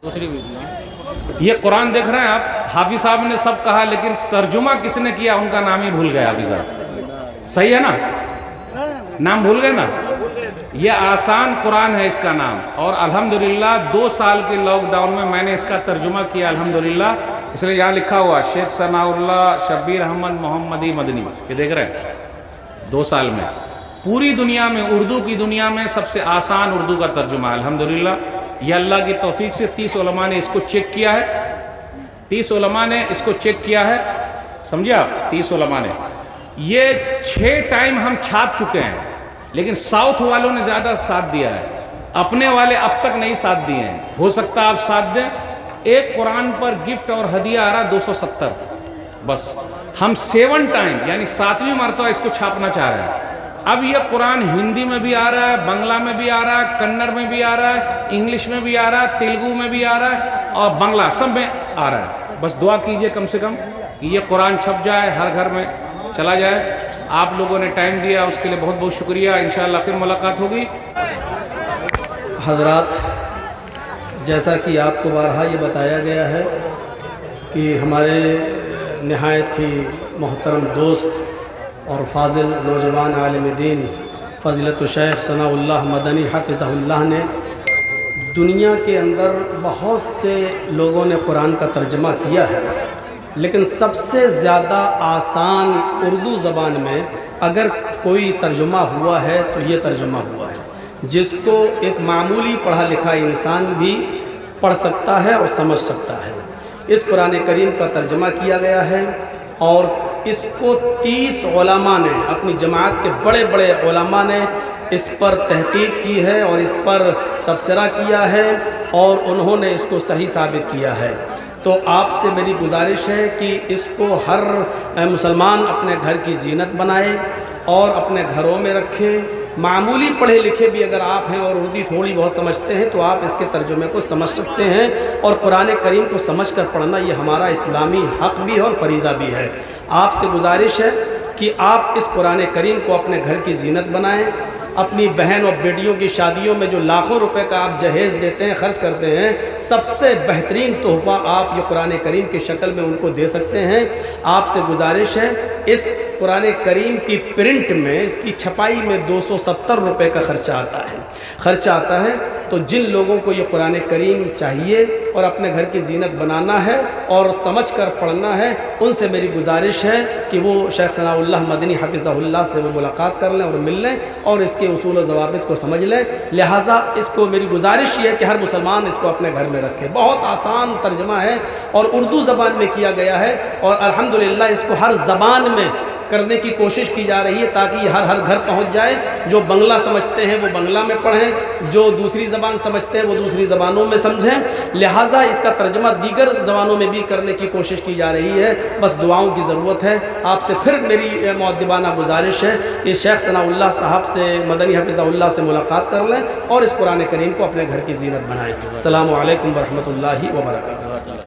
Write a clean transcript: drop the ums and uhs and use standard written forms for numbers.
دوسری ویڈیو یہ قرآن دیکھ رہے ہیں آپ، حافظ صاحب نے سب کہا لیکن ترجمہ کس نے کیا ان کا نام ہی بھول گیا حافظ صاحب، صحیح ہے نا؟ نام بھول گئے نا؟ یہ آسان قرآن ہے اس کا نام، اور الحمدللہ 2 سال کے لاک ڈاؤن میں میں نے اس کا ترجمہ کیا الحمدللہ، اس لیے یہاں لکھا ہوا شیخ ثناء اللہ شبیر احمد محمدی مدنی، یہ دیکھ رہے ہیں 2 سال میں پوری دنیا میں، اردو کی دنیا میں سب سے آسان اردو کا ترجمہ ہے الحمدللہ۔ یہ اللہ کی توفیق سے 30 علماء نے اس کو چیک کیا ہے، 30 علماء نے اس کو چیک کیا ہے، سمجھے آپ؟ 30 علماء نے یہ 6 ٹائم ہم چھاپ چکے ہیں، لیکن ساؤتھ والوں نے زیادہ ساتھ دیا ہے، اپنے والے اب تک نہیں ساتھ دیے ہیں، ہو سکتا آپ ساتھ دیں۔ ایک قرآن پر گفٹ اور ہدیہ آ رہا 270، بس ہم 7 ٹائم یعنی 7ویں مرتبہ اس کو چھاپنا چاہ رہے ہیں۔ اب یہ قرآن ہندی میں بھی آ رہا ہے، بنگلہ میں بھی آ رہا ہے، کنڑ میں بھی آ رہا ہے، انگلش میں بھی آ رہا ہے، تیلگو میں بھی آ رہا ہے، اور بنگلہ سب میں آ رہا ہے۔ بس دعا کیجئے کم سے کم کہ یہ قرآن چھپ جائے، ہر گھر میں چلا جائے۔ آپ لوگوں نے ٹائم دیا اس کے لیے بہت بہت شکریہ، انشاءاللہ پھر ملاقات ہوگی۔ حضرات، جیسا کہ آپ کو بارہا یہ بتایا گیا ہے کہ ہمارے نہایت ہی محترم دوست اور فاضل نوجوان عالم دین فضیلت الشیخ ثناء اللہ مدنی حفظہ اللہ نے دنیا کے اندر بہت سے لوگوں نے قرآن کا ترجمہ کیا ہے، لیکن سب سے زیادہ آسان اردو زبان میں اگر کوئی ترجمہ ہوا ہے تو یہ ترجمہ ہوا ہے، جس کو ایک معمولی پڑھا لکھا انسان بھی پڑھ سکتا ہے اور سمجھ سکتا ہے۔ اس قرآن کریم کا ترجمہ کیا گیا ہے، اور اس کو 30 علماء نے، اپنی جماعت کے بڑے بڑے علماء نے اس پر تحقیق کی ہے اور اس پر تبصرہ کیا ہے، اور انہوں نے اس کو صحیح ثابت کیا ہے۔ تو آپ سے میری گزارش ہے کہ اس کو ہر مسلمان اپنے گھر کی زینت بنائے اور اپنے گھروں میں رکھے۔ معمولی پڑھے لکھے بھی اگر آپ ہیں اور اردو تھوڑی بہت سمجھتے ہیں تو آپ اس کے ترجمے کو سمجھ سکتے ہیں، اور قرآن کریم کو سمجھ کر پڑھنا یہ ہمارا اسلامی حق بھی ہے اور فریضہ بھی ہے۔ آپ سے گزارش ہے کہ آپ اس قرآن کریم کو اپنے گھر کی زینت بنائیں۔ اپنی بہن اور بیٹیوں کی شادیوں میں جو لاکھوں روپے کا آپ جہیز دیتے ہیں، خرچ کرتے ہیں، سب سے بہترین تحفہ آپ یہ قرآن کریم کی شکل میں ان کو دے سکتے ہیں۔ آپ سے گزارش ہے، اس قرآن کریم کی پرنٹ میں، اس کی چھپائی میں 270 روپے کا خرچہ آتا ہے۔ تو جن لوگوں کو یہ قرآن کریم چاہیے اور اپنے گھر کی زینت بنانا ہے اور سمجھ کر پڑھنا ہے، ان سے میری گزارش ہے کہ وہ شیخ ثناء اللہ مدنی حفظہ اللہ سے وہ ملاقات کر لیں اور مل لیں اور اس کے اصول و ضوابط کو سمجھ لیں۔ لہٰذا اس کو میری گزارش یہ ہے کہ ہر مسلمان اس کو اپنے گھر میں رکھے۔ بہت آسان ترجمہ ہے اور اردو زبان میں کیا گیا ہے، اور الحمدللہ اس کو ہر زبان میں کرنے کی کوشش کی جا رہی ہے تاکہ یہ ہر گھر پہنچ جائے۔ جو بنگلہ سمجھتے ہیں وہ بنگلہ میں پڑھیں، جو دوسری زبان سمجھتے ہیں وہ دوسری زبانوں میں سمجھیں۔ لہٰذا اس کا ترجمہ دیگر زبانوں میں بھی کرنے کی کوشش کی جا رہی ہے، بس دعاؤں کی ضرورت ہے۔ آپ سے پھر میری مؤدبانہ گزارش ہے کہ شیخ ثناء اللہ صاحب سے مدنی حفظہ اللہ سے ملاقات کر لیں اور اس قرآن کریم کو اپنے گھر کی زینت بنائیں۔ السلام علیکم ورحمۃ اللہ وبرکاتہ۔